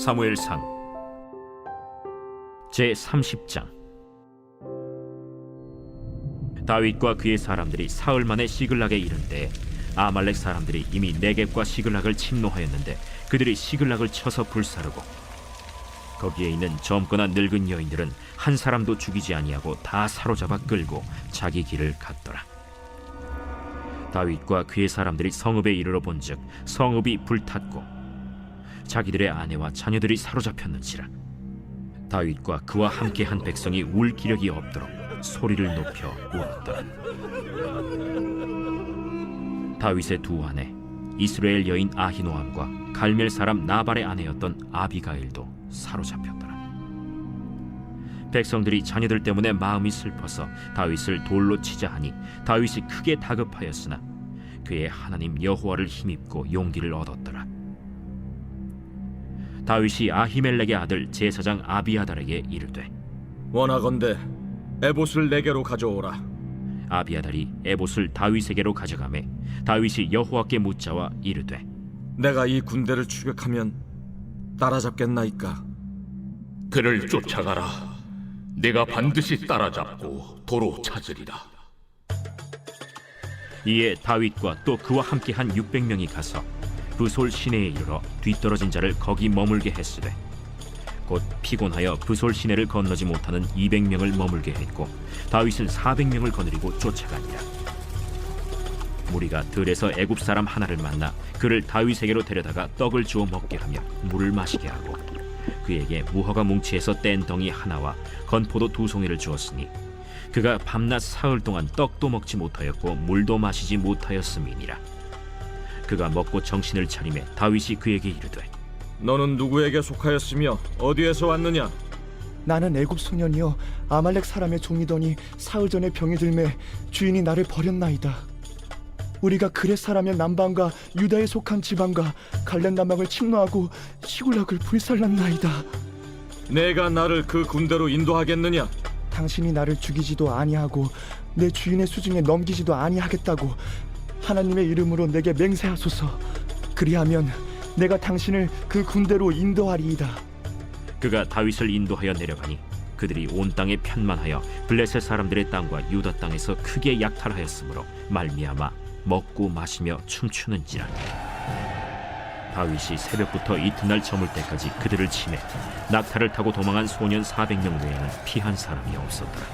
사무엘상 제30장. 다윗과 그의 사람들이 사흘 만에 시글락에 이른 때에 아말렉 사람들이 이미 네겝과 시글락을 침노하였는데 그들이 시글락을 쳐서 불사르고 거기에 있는 젊거나 늙은 여인들은 한 사람도 죽이지 아니하고 다 사로잡아 끌고 자기 길을 갔더라. 다윗과 그의 사람들이 성읍에 이르러 본즉 성읍이 불탔고 자기들의 아내와 자녀들이 사로잡혔는지라. 다윗과 그와 함께한 백성이 울 기력이 없도록 소리를 높여 울었더라. 다윗의 두 아내 이스라엘 여인 아히노암과 갈멜 사람 나발의 아내였던 아비가일도 사로잡혔더라. 백성들이 자녀들 때문에 마음이 슬퍼서 다윗을 돌로 치자 하니 다윗이 크게 다급하였으나 그의 하나님 여호와를 힘입고 용기를 얻었더라. 다윗이 아히멜렉의 아들 제사장 아비아달에게 이르되 원하건대 에봇을 내게로 가져오라. 아비아달이 에봇을 다윗에게로 가져가매 다윗이 여호와께 묻자와 이르되 내가 이 군대를 추격하면 따라잡겠나이까? 그를 쫓아가라. 내가 반드시 따라잡고 도로 찾으리라. 이에 다윗과 또 그와 함께한 600명이 가서 브솔 시내에 이르러 뒤떨어진 자를 거기 머물게 했으되 곧 피곤하여 브솔 시내를 건너지 못하는 200명을 머물게 했고 다윗은 400명을 거느리고 쫓아가니라. 무리가 들에서 애굽 사람 하나를 만나 그를 다윗에게로 데려다가 떡을 주어 먹게 하며 물을 마시게 하고 그에게 무화과 뭉치에서 뗀 덩이 하나와 건포도 2송이를 주었으니 그가 밤낮 사흘 동안 떡도 먹지 못하였고 물도 마시지 못하였음이니라. 그가 먹고 정신을 차리매 다윗이 그에게 이르되 너는 누구에게 속하였으며 어디에서 왔느냐? 나는 애굽 소년이여 아말렉 사람의 종이더니 사흘 전에 병이 들매 주인이 나를 버렸나이다. 우리가 그렛 사람의 남방과 유다에 속한 지방과 갈렙 남방을 침노하고 시굴락을 불살랐나이다. 내가 나를 그 군대로 인도하겠느냐? 당신이 나를 죽이지도 아니하고 내 주인의 수중에 넘기지도 아니하겠다고 하나님의 이름으로 내게 맹세하소서. 그리하면 내가 당신을 그 군대로 인도하리이다. 그가 다윗을 인도하여 내려가니 그들이 온 땅에 편만하여 블레셋 사람들의 땅과 유다 땅에서 크게 약탈하였으므로 말미암아 먹고 마시며 춤추는지라. 다윗이 새벽부터 이튿날 저물 때까지 그들을 치매 낙타를 타고 도망한 소년 400명 외에는 피한 사람이 없었더라.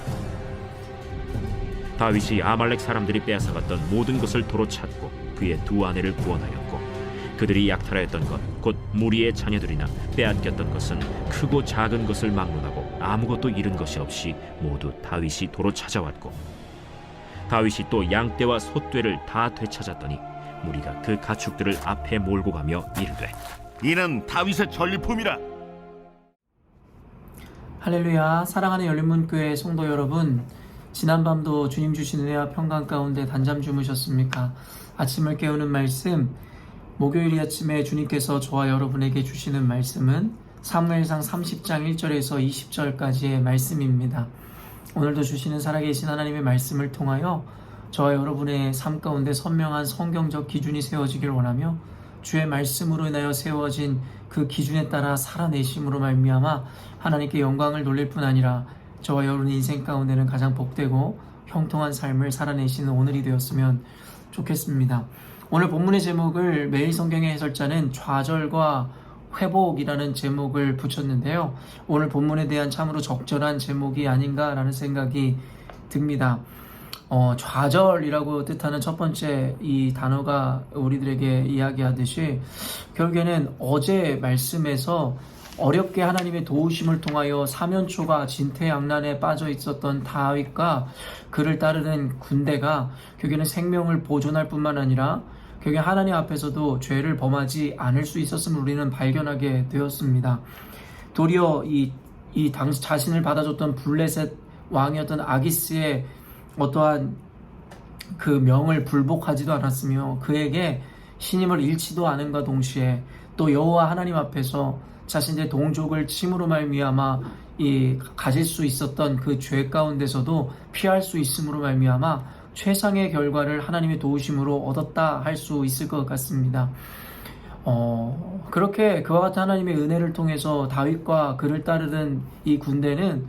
다윗이 아말렉 사람들이 빼앗아갔던 모든 것을 도로 찾고 그의 두 아내를 구원하였고 그들이 약탈하였던 것 곧 무리의 자녀들이나 빼앗겼던 것은 크고 작은 것을 막론하고 아무것도 잃은 것이 없이 모두 다윗이 도로 찾아왔고 다윗이 또 양떼와 소떼를 다 되찾았더니 무리가 그 가축들을 앞에 몰고 가며 이르되 이는 다윗의 전리품이라. 할렐루야. 사랑하는 열린문교회 성도 여러분, 지난밤도 주님 주신 은혜와 평강 가운데 단잠 주무셨습니까? 아침을 깨우는 말씀, 목요일 아침에 주님께서 저와 여러분에게 주시는 말씀은 사무엘상 30장 1절에서 20절까지의 말씀입니다. 오늘도 주시는 살아계신 하나님의 말씀을 통하여 저와 여러분의 삶 가운데 선명한 성경적 기준이 세워지길 원하며 주의 말씀으로 인하여 세워진 그 기준에 따라 살아내심으로 말미암아 하나님께 영광을 돌릴 뿐 아니라 저와 여러분의 인생 가운데는 가장 복되고 형통한 삶을 살아내시는 오늘이 되었으면 좋겠습니다. 오늘 본문의 제목을 매일 성경의 해설자는 좌절과 회복이라는 제목을 붙였는데요. 오늘 본문에 대한 참으로 적절한 제목이 아닌가라는 생각이 듭니다. 좌절이라고 뜻하는 첫 번째 이 단어가 우리들에게 이야기하듯이 결국에는 어제 말씀에서 어렵게 하나님의 도우심을 통하여 사면초가 진퇴양난에 빠져 있었던 다윗과 그를 따르는 군대가 결국에는 생명을 보존할 뿐만 아니라 결국 하나님 앞에서도 죄를 범하지 않을 수 있었음을 우리는 발견하게 되었습니다. 도리어 당시 자신을 받아줬던 블레셋 왕이었던 아기스의 어떠한 그 명을 불복하지도 않았으며 그에게 신임을 잃지도 않은가 동시에 또 여호와 하나님 앞에서 자신의 동족을 침으로 말미암아 가질 수 있었던 그 죄 가운데서도 피할 수 있음으로 말미암아 최상의 결과를 하나님의 도우심으로 얻었다 할 수 있을 것 같습니다. 그렇게 그와 같은 하나님의 은혜를 통해서 다윗과 그를 따르는 이 군대는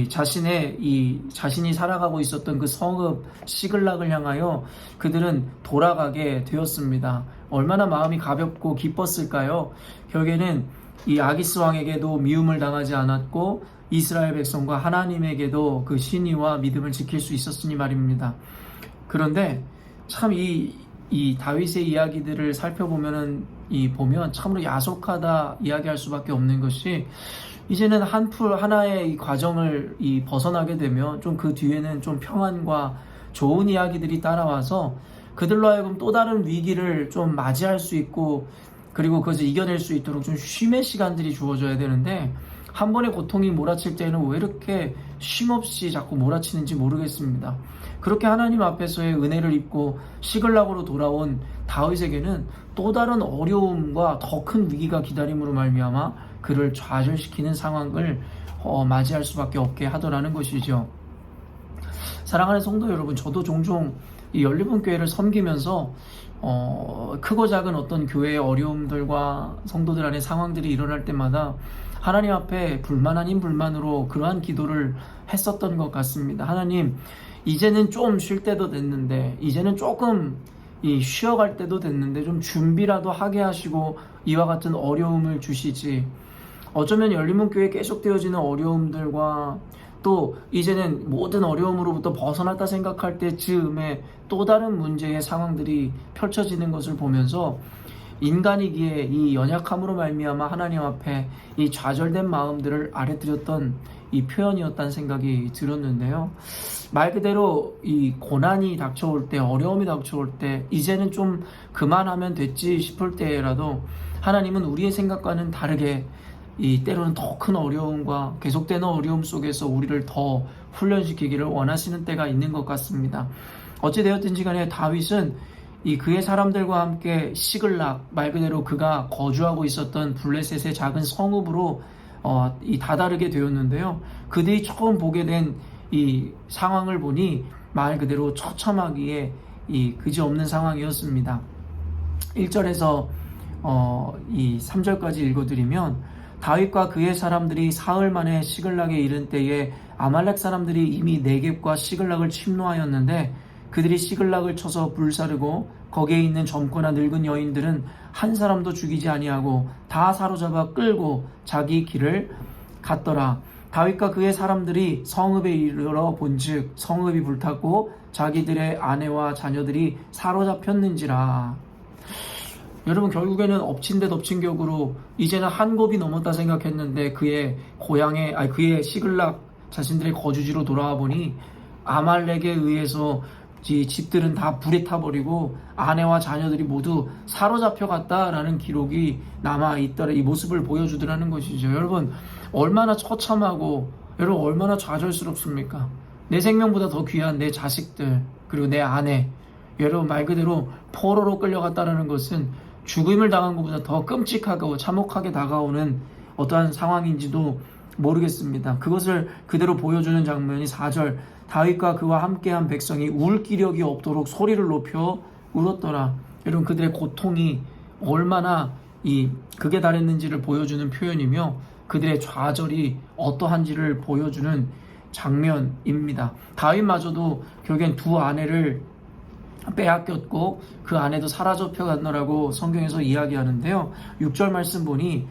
자신이 살아가고 있었던 그 성읍 시글락을 향하여 그들은 돌아가게 되었습니다. 얼마나 마음이 가볍고 기뻤을까요? 결국에는 이 아기스 왕에게도 미움을 당하지 않았고 이스라엘 백성과 하나님에게도 그 신의와 믿음을 지킬 수 있었으니 말입니다. 그런데 참 이 다윗의 이야기들을 살펴보면 참으로 야속하다 이야기할 수밖에 없는 것이, 이제는 하나의 이 과정을 벗어나게 되면 좀 그 뒤에는 좀 평안과 좋은 이야기들이 따라와서 그들로 하여금 또 다른 위기를 좀 맞이할 수 있고, 그리고 그것을 이겨낼 수 있도록 좀 쉼의 시간들이 주어져야 되는데, 한 번의 고통이 몰아칠 때는 왜 이렇게 쉼없이 자꾸 몰아치는지 모르겠습니다. 그렇게 하나님 앞에서의 은혜를 입고 시글락으로 돌아온 다윗에게는 또 다른 어려움과 더 큰 위기가 기다림으로 말미암아 그를 좌절시키는 상황을 맞이할 수밖에 없게 하더라는 것이죠. 사랑하는 성도 여러분, 저도 종종 이 연립원교회를 섬기면서 크고 작은 어떤 교회의 어려움들과 성도들 안에 상황들이 일어날 때마다 하나님 앞에 불만 아닌 불만으로 그러한 기도를 했었던 것 같습니다. 하나님, 이제는 좀 쉴 때도 됐는데, 이제는 조금 쉬어갈 때도 됐는데 좀 준비라도 하게 하시고 이와 같은 어려움을 주시지. 어쩌면 열린문교회에 계속되어지는 어려움들과 또 이제는 모든 어려움으로부터 벗어났다 생각할 때 즈음에 또 다른 문제의 상황들이 펼쳐지는 것을 보면서 인간이기에 이 연약함으로 말미암아 하나님 앞에 이 좌절된 마음들을 아뢰드렸던 이 표현이었다는 생각이 들었는데요. 말 그대로 이 고난이 닥쳐올 때, 어려움이 닥쳐올 때, 이제는 좀 그만하면 됐지 싶을 때라도 하나님은 우리의 생각과는 다르게 때로는 더 큰 어려움과 계속되는 어려움 속에서 우리를 더 훈련시키기를 원하시는 때가 있는 것 같습니다. 어찌되었든지 간에 다윗은 그의 사람들과 함께 시글락, 말 그대로 그가 거주하고 있었던 블레셋의 작은 성읍으로 다다르게 되었는데요. 그들이 처음 보게 된 이 상황을 보니 말 그대로 처참하기에 그지없는 상황이었습니다. 1절에서 3절까지 읽어드리면, 다윗과 그의 사람들이 사흘 만에 시글락에 이른 때에 아말렉 사람들이 이미 네겝과 시글락을 침노하였는데 그들이 시글락을 쳐서 불사르고 거기에 있는 젊거나 늙은 여인들은 한 사람도 죽이지 아니하고 다 사로잡아 끌고 자기 길을 갔더라. 다윗과 그의 사람들이 성읍에 이르러 본즉 성읍이 불탔고 자기들의 아내와 자녀들이 사로잡혔는지라. 여러분, 결국에는 엎친 데 덮친 격으로 이제는 한 곱이 넘었다 생각했는데 그의 시글락 자신들의 거주지로 돌아와 보니 아말렉에 의해서 집들은 다 불에 타버리고 아내와 자녀들이 모두 사로잡혀 갔다라는 기록이 남아있더라. 이 모습을 보여주더라는 것이죠. 여러분, 얼마나 처참하고 여러분 얼마나 좌절스럽습니까? 내 생명보다 더 귀한 내 자식들, 그리고 내 아내, 여러분 말 그대로 포로로 끌려갔다라는 것은 죽음을 당한 것보다 더 끔찍하고 참혹하게 다가오는 어떠한 상황인지도 모르겠습니다. 그것을 그대로 보여주는 장면이 4절, 다윗과 그와 함께한 백성이 울 기력이 없도록 소리를 높여 울었더라. 여러분, 그들의 고통이 얼마나 극에 달했는지를 보여주는 표현이며 그들의 좌절이 어떠한지를 보여주는 장면입니다. 다윗마저도 결국엔 두 아내를 빼앗겼고 그 아내도 사라져펴 갔노라고 성경에서 이야기하는데요. 6절 말씀 보니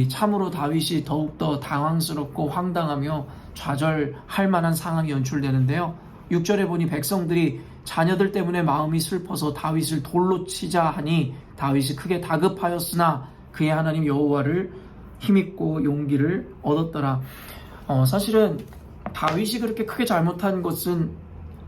참으로 다윗이 더욱더 당황스럽고 황당하며 좌절할 만한 상황이 연출되는데요. 6절에 보니 백성들이 자녀들 때문에 마음이 슬퍼서 다윗을 돌로 치자 하니 다윗이 크게 다급하였으나 그의 하나님 여호와를 힘입고 용기를 얻었더라. 사실은 다윗이 그렇게 크게 잘못한 것은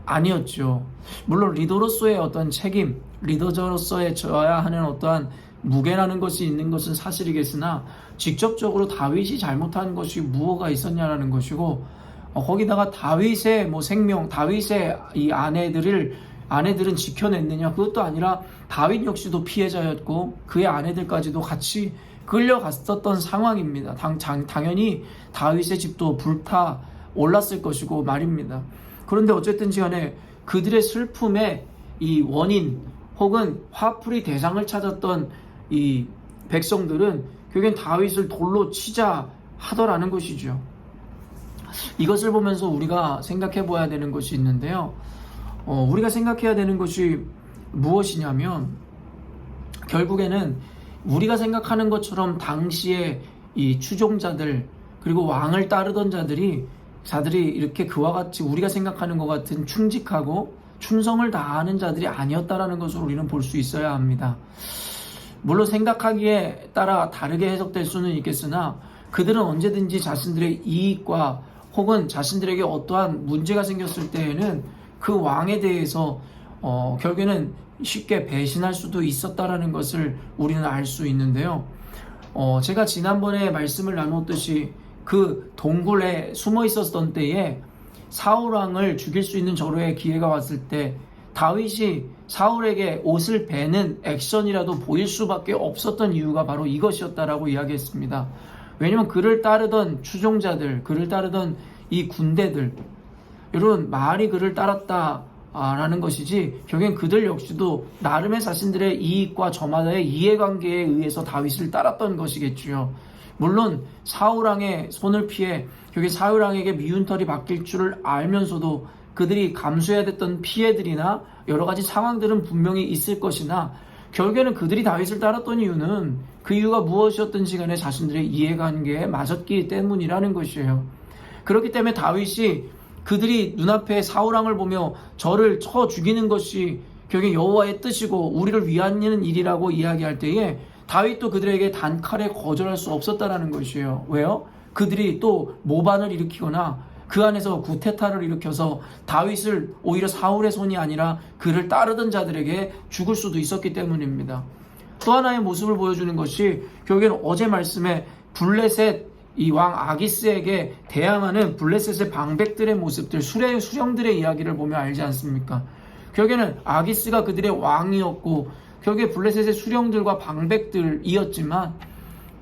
아니었죠. 물론 리더로서의 어떤 책임, 리더로서의 져야 하는 어떠한 무게라는 것이 있는 것은 사실이겠으나 직접적으로 다윗이 잘못한 것이 무엇가 있었냐라는 것이고, 거기다가 다윗의 생명, 다윗의 이 아내들은 지켜냈느냐, 그것도 아니라 다윗 역시도 피해자였고 그의 아내들까지도 같이 끌려갔었던 상황입니다. 당연히 다윗의 집도 불타 올랐을 것이고 말입니다. 그런데 어쨌든지 간에 그들의 슬픔의 이 원인 혹은 화풀이 대상을 찾았던 이 백성들은 결국엔 다윗을 돌로 치자 하더라는 것이죠. 이것을 보면서 우리가 생각해 봐야 되는 것이 있는데요. 우리가 생각해야 되는 것이 무엇이냐면, 결국에는 우리가 생각하는 것처럼 당시에 이 추종자들 그리고 왕을 따르던 자들이 이렇게 그와 같이 우리가 생각하는 것 같은 충직하고 충성을 다하는 자들이 아니었다라는 것을 우리는 볼 수 있어야 합니다. 물론 생각하기에 따라 다르게 해석될 수는 있겠으나 그들은 언제든지 자신들의 이익과 혹은 자신들에게 어떠한 문제가 생겼을 때에는 그 왕에 대해서 결국에는 쉽게 배신할 수도 있었다라는 것을 우리는 알 수 있는데요. 제가 지난번에 말씀을 나눴듯이 그 동굴에 숨어 있었던 때에 사울왕을 죽일 수 있는 절호의 기회가 왔을 때 다윗이 사울에게 옷을 베는 액션이라도 보일 수밖에 없었던 이유가 바로 이것이었다라고 이야기했습니다. 왜냐하면 그를 따르던 추종자들, 그를 따르던 이 군대들, 여러분, 말이 그를 따랐다라는 것이지 결국엔 그들 역시도 나름의 자신들의 이익과 저마다의 이해관계에 의해서 다윗을 따랐던 것이겠죠. 물론 사울왕의 손을 피해 결국 사울왕에게 미운 털이 박힐 줄을 알면서도 그들이 감수해야 됐던 피해들이나 여러 가지 상황들은 분명히 있을 것이나 결국에는 그들이 다윗을 따랐던 이유는 그 이유가 무엇이었든지 간에 자신들의 이해관계에 맞았기 때문이라는 것이에요. 그렇기 때문에 다윗이 그들이 눈앞에 사울왕을 보며 저를 쳐 죽이는 것이 결국 여호와의 뜻이고 우리를 위한 일이라고 이야기할 때에 다윗도 그들에게 단칼에 거절할 수 없었다라는 것이에요. 왜요? 그들이 또 모반을 일으키거나 그 안에서 구테타를 일으켜서 다윗을 오히려 사울의 손이 아니라 그를 따르던 자들에게 죽을 수도 있었기 때문입니다. 또 하나의 모습을 보여주는 것이 결국에는 어제 말씀에 블레셋 이 왕 아기스에게 대항하는 블레셋의 방백들의 모습들, 수령들의 이야기를 보면 알지 않습니까? 결국에는 아기스가 그들의 왕이었고 결국에 블레셋의 수령들과 방백들이었지만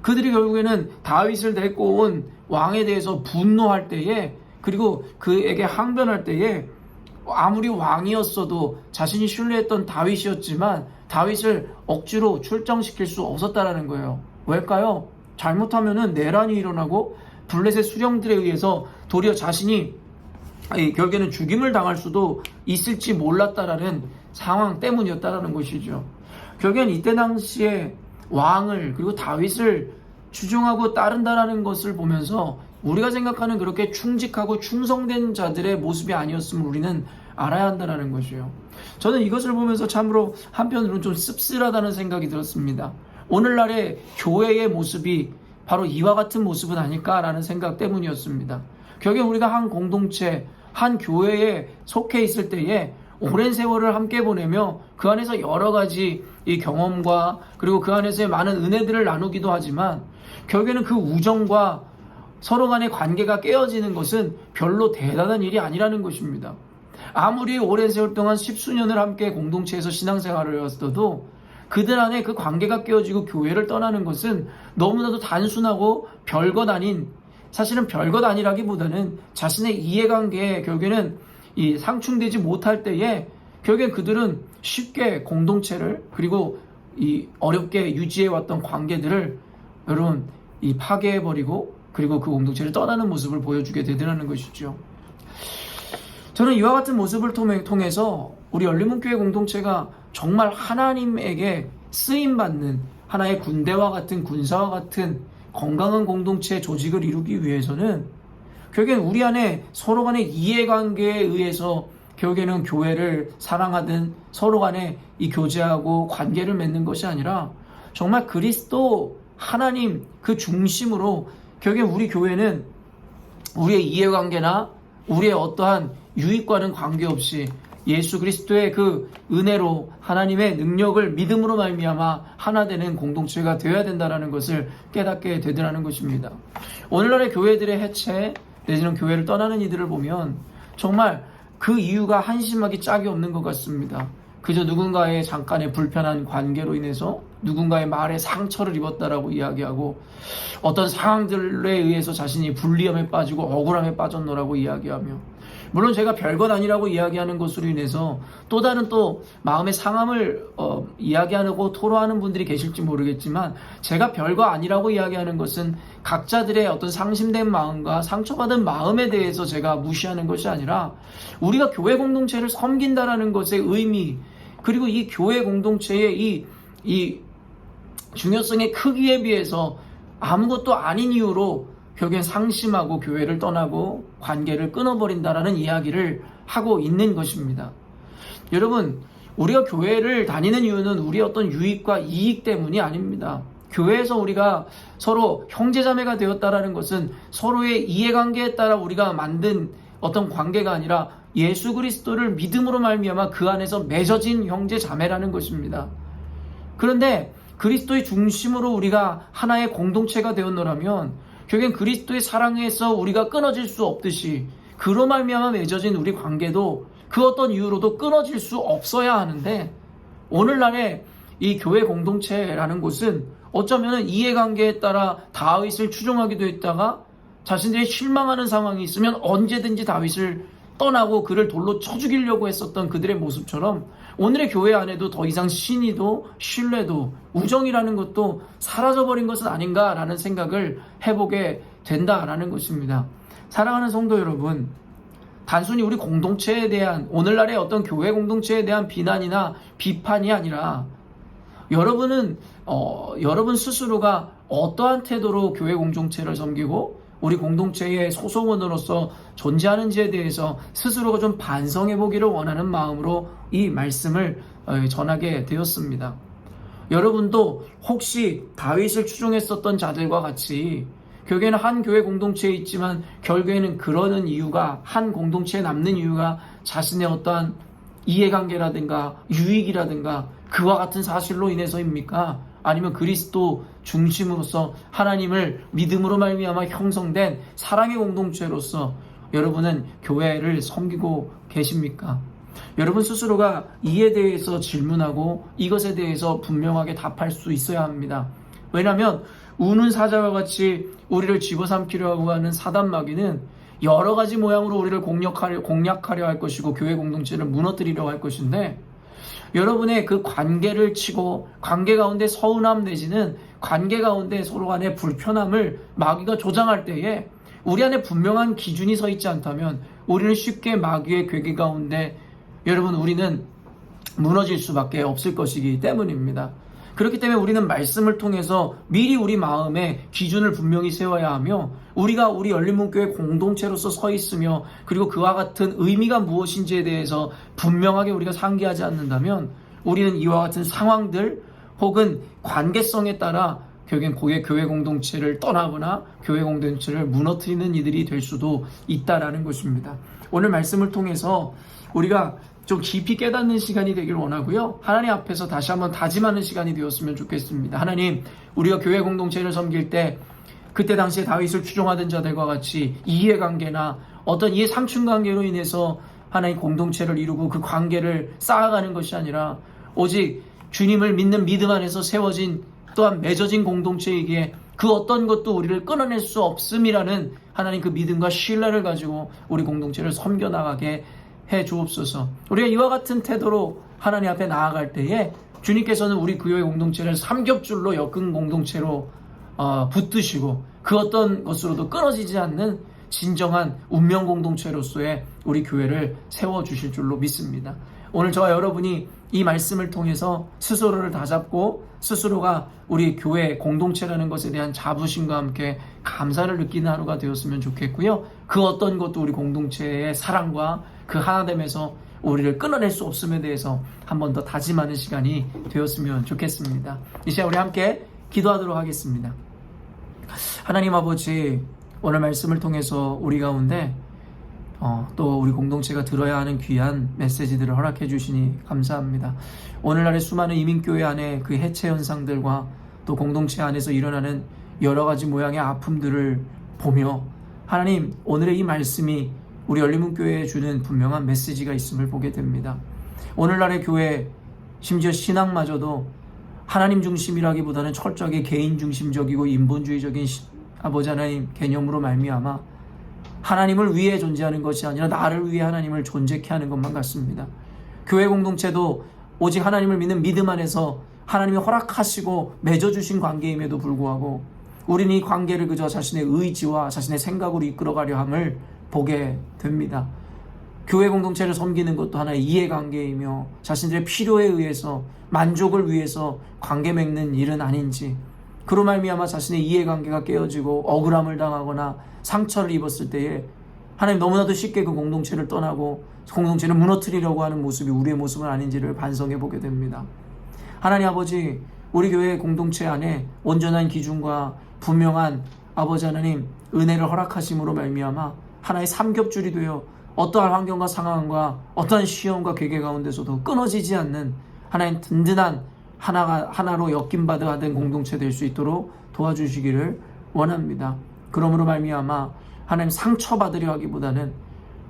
그들이 결국에는 다윗을 데리고 온 왕에 대해서 분노할 때에 그리고 그에게 항변할 때에 아무리 왕이었어도 자신이 신뢰했던 다윗이었지만 다윗을 억지로 출정시킬 수 없었다라는 거예요. 왜일까요? 잘못하면은 내란이 일어나고 블레셋 수령들에 의해서 도리어 자신이 결국에는 죽임을 당할 수도 있을지 몰랐다라는 상황 때문이었다라는 것이죠. 결국엔 이때 당시에 왕을 그리고 다윗을 추종하고 따른다라는 것을 보면서 우리가 생각하는 그렇게 충직하고 충성된 자들의 모습이 아니었음을 우리는 알아야 한다는 것이에요. 저는 이것을 보면서 참으로 한편으로는 좀 씁쓸하다는 생각이 들었습니다. 오늘날의 교회의 모습이 바로 이와 같은 모습은 아닐까라는 생각 때문이었습니다. 결국 우리가 한 공동체, 한 교회에 속해 있을 때에 오랜 세월을 함께 보내며 그 안에서 여러 가지 이 경험과 그리고 그 안에서의 많은 은혜들을 나누기도 하지만 결국에는 그 우정과 서로 간의 관계가 깨어지는 것은 별로 대단한 일이 아니라는 것입니다. 아무리 오랜 세월 동안 십수년을 함께 공동체에서 신앙생활을 해왔어도 그들 안에 그 관계가 깨어지고 교회를 떠나는 것은 너무나도 단순하고 별것 아닌, 사실은 별것 아니라기보다는 자신의 이해관계에 결국에는 이 상충되지 못할 때에 결국엔 그들은 쉽게 공동체를 그리고 이 어렵게 유지해왔던 관계들을 여러분 이 파괴해버리고 그리고 그 공동체를 떠나는 모습을 보여주게 되더라는 것이죠. 저는 이와 같은 모습을 통해서 우리 열린문교회 공동체가 정말 하나님에게 쓰임받는 하나의 군대와 같은 군사와 같은 건강한 공동체 조직을 이루기 위해서는 결국엔 우리 안에 서로 간의 이해관계에 의해서 결국에는 교회를 사랑하든 서로 간에 이 교제하고 관계를 맺는 것이 아니라 정말 그리스도 하나님 그 중심으로 결국엔 우리 교회는 우리의 이해관계나 우리의 어떠한 유익과는 관계없이 예수 그리스도의 그 은혜로 하나님의 능력을 믿음으로 말미암아 하나 되는 공동체가 되어야 된다는 것을 깨닫게 되더라는 것입니다. 오늘날의 교회들의 해체 내지는 교회를 떠나는 이들을 보면 정말 그 이유가 한심하기 짝이 없는 것 같습니다. 그저 누군가의 잠깐의 불편한 관계로 인해서 누군가의 말에 상처를 입었다라고 이야기하고 어떤 상황들에 의해서 자신이 불리함에 빠지고 억울함에 빠졌노라고 이야기하며 물론 제가 별것 아니라고 이야기하는 것으로 인해서 또 다른 또 마음의 상함을 이야기하고 토로하는 분들이 계실지 모르겠지만, 제가 별거 아니라고 이야기하는 것은 각자들의 어떤 상심된 마음과 상처받은 마음에 대해서 제가 무시하는 것이 아니라, 우리가 교회 공동체를 섬긴다라는 것의 의미, 그리고 이 교회 공동체의 이 중요성의 크기에 비해서 아무것도 아닌 이유로 결국엔 상심하고 교회를 떠나고 관계를 끊어버린다라는 이야기를 하고 있는 것입니다. 여러분, 우리가 교회를 다니는 이유는 우리의 어떤 유익과 이익 때문이 아닙니다. 교회에서 우리가 서로 형제자매가 되었다라는 것은 서로의 이해관계에 따라 우리가 만든 어떤 관계가 아니라 예수 그리스도를 믿음으로 말미암아 그 안에서 맺어진 형제자매라는 것입니다. 그런데 그리스도의 중심으로 우리가 하나의 공동체가 되었노라면 결국엔 그리스도의 사랑에서 우리가 끊어질 수 없듯이, 그로 말미암아 맺어진 우리 관계도 그 어떤 이유로도 끊어질 수 없어야 하는데, 오늘날의 이 교회 공동체라는 곳은 어쩌면 이해관계에 따라 다윗을 추종하기도 했다가 자신들이 실망하는 상황이 있으면 언제든지 다윗을 떠나고 그를 돌로 쳐 죽이려고 했었던 그들의 모습처럼, 오늘의 교회 안에도 더 이상 신의도 신뢰도 우정이라는 것도 사라져버린 것은 아닌가라는 생각을 해보게 된다라는 것입니다. 사랑하는 성도 여러분, 단순히 우리 공동체에 대한, 오늘날의 어떤 교회 공동체에 대한 비난이나 비판이 아니라, 여러분 스스로가 어떠한 태도로 교회 공동체를 섬기고 우리 공동체의 소속원으로서 존재하는지에 대해서 스스로가 좀 반성해 보기를 원하는 마음으로 이 말씀을 전하게 되었습니다. 여러분도 혹시 다윗을 추종했었던 자들과 같이 결국에는 한 교회 공동체에 있지만 결국에는 그러는 이유가, 한 공동체에 남는 이유가 자신의 어떠한 이해관계라든가 유익이라든가 그와 같은 사실로 인해서입니까? 아니면 그리스도 중심으로서 하나님을 믿음으로 말미암아 형성된 사랑의 공동체로서 여러분은 교회를 섬기고 계십니까? 여러분 스스로가 이에 대해서 질문하고 이것에 대해서 분명하게 답할 수 있어야 합니다. 왜냐하면 우는 사자와 같이 우리를 집어삼키려 하고 하는 사단 마귀는 여러 가지 모양으로 우리를 공략하려 할 것이고 교회 공동체를 무너뜨리려 할 것인데, 여러분의 그 관계를 치고 관계 가운데 서운함 내지는 관계 가운데 서로 간의 불편함을 마귀가 조장할 때에 우리 안에 분명한 기준이 서 있지 않다면 우리는 쉽게 마귀의 괴계 가운데 우리는 무너질 수밖에 없을 것이기 때문입니다. 그렇기 때문에 우리는 말씀을 통해서 미리 우리 마음에 기준을 분명히 세워야 하며, 우리가 우리 열린문교회 공동체로서 서 있으며 그리고 그와 같은 의미가 무엇인지에 대해서 분명하게 우리가 상기하지 않는다면 우리는 이와 같은 상황들 혹은 관계성에 따라 결국엔 교회 공동체를 떠나거나 교회 공동체를 무너뜨리는 이들이 될 수도 있다라는 것입니다. 오늘 말씀을 통해서 우리가 좀 깊이 깨닫는 시간이 되길 원하고요. 하나님 앞에서 다시 한번 다짐하는 시간이 되었으면 좋겠습니다. 하나님, 우리가 교회 공동체를 섬길 때 그때 당시에 다윗을 추종하던 자들과 같이 이해관계나 어떤 이해 상충관계로 인해서 하나님 공동체를 이루고 그 관계를 쌓아가는 것이 아니라 오직 주님을 믿는 믿음 안에서 세워진 또한 맺어진 공동체이기에 그 어떤 것도 우리를 끊어낼 수 없음이라는 하나님 그 믿음과 신뢰를 가지고 우리 공동체를 섬겨나가게 해 주옵소서. 우리가 이와 같은 태도로 하나님 앞에 나아갈 때에 주님께서는 우리 교회 공동체를 삼겹줄로 엮은 공동체로 붙드시고 그 어떤 것으로도 끊어지지 않는 진정한 운명 공동체로서의 우리 교회를 세워주실 줄로 믿습니다. 오늘 저와 여러분이 이 말씀을 통해서 스스로를 다잡고 스스로가 우리 교회 공동체라는 것에 대한 자부심과 함께 감사를 느끼는 하루가 되었으면 좋겠고요. 그 어떤 것도 우리 공동체의 사랑과 그 하나됨에서 우리를 끊어낼 수 없음에 대해서 한 번 더 다짐하는 시간이 되었으면 좋겠습니다. 이 시간 우리 함께 기도하도록 하겠습니다. 하나님 아버지, 오늘 말씀을 통해서 우리 가운데 또 우리 공동체가 들어야 하는 귀한 메시지들을 허락해 주시니 감사합니다. 오늘날의 수많은 이민교회 안에 그 해체 현상들과 또 공동체 안에서 일어나는 여러 가지 모양의 아픔들을 보며 하나님, 오늘의 이 말씀이 우리 열린문교회에 주는 분명한 메시지가 있음을 보게 됩니다. 오늘날의 교회, 심지어 신앙마저도 하나님 중심이라기보다는 철저하게 개인 중심적이고 인본주의적인 아버지 하나님 개념으로 말미암아 하나님을 위해 존재하는 것이 아니라 나를 위해 하나님을 존재케 하는 것만 같습니다. 교회 공동체도 오직 하나님을 믿는 믿음 안에서 하나님이 허락하시고 맺어주신 관계임에도 불구하고 우리는 이 관계를 그저 자신의 의지와 자신의 생각으로 이끌어가려 함을 보게 됩니다. 교회 공동체를 섬기는 것도 하나의 이해관계이며 자신들의 필요에 의해서 만족을 위해서 관계 맺는 일은 아닌지, 그로 말미암아 자신의 이해관계가 깨어지고 억울함을 당하거나 상처를 입었을 때에 하나님 너무나도 쉽게 그 공동체를 떠나고 공동체를 무너뜨리려고 하는 모습이 우리의 모습은 아닌지를 반성해 보게 됩니다. 하나님 아버지, 우리 교회 공동체 안에 온전한 기준과 분명한 아버지 하나님 은혜를 허락하심으로 말미암아 하나의 삼겹줄이 되어 어떠한 환경과 상황과 어떠한 시험과 괴계 가운데서도 끊어지지 않는 하나님 든든한 하나로 엮임받아 된 공동체 될 수 있도록 도와주시기를 원합니다. 그러므로 말미암아 하나님 상처받으려 하기보다는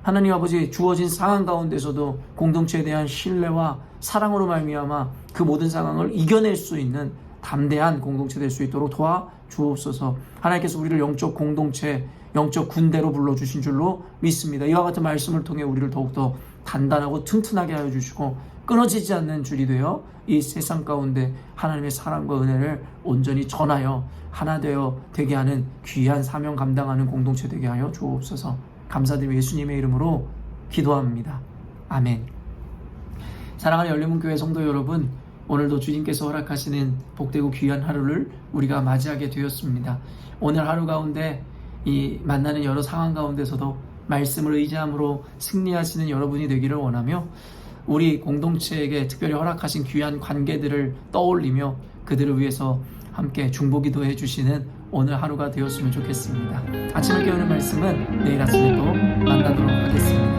하나님 아버지 주어진 상황 가운데서도 공동체에 대한 신뢰와 사랑으로 말미암아 그 모든 상황을 이겨낼 수 있는 담대한 공동체 될 수 있도록 도와주옵소서. 하나님께서 우리를 영적 공동체, 영적 군대로 불러주신 줄로 믿습니다. 이와 같은 말씀을 통해 우리를 더욱더 단단하고 튼튼하게 하여 주시고 끊어지지 않는 줄이 되어 이 세상 가운데 하나님의 사랑과 은혜를 온전히 전하여 하나 되어 되게 하는 귀한 사명 감당하는 공동체 되게 하여 주옵소서. 감사드리며 예수님의 이름으로 기도합니다. 아멘. 사랑하는 열린문교회 성도 여러분, 오늘도 주님께서 허락하시는 복되고 귀한 하루를 우리가 맞이하게 되었습니다. 오늘 하루 가운데 이 만나는 여러 상황 가운데서도 말씀을 의지함으로 승리하시는 여러분이 되기를 원하며 우리 공동체에게 특별히 허락하신 귀한 관계들을 떠올리며 그들을 위해서 함께 중보기도 해주시는 오늘 하루가 되었으면 좋겠습니다. 아침을 깨우는 말씀은 내일 아침에 또 만나도록 하겠습니다.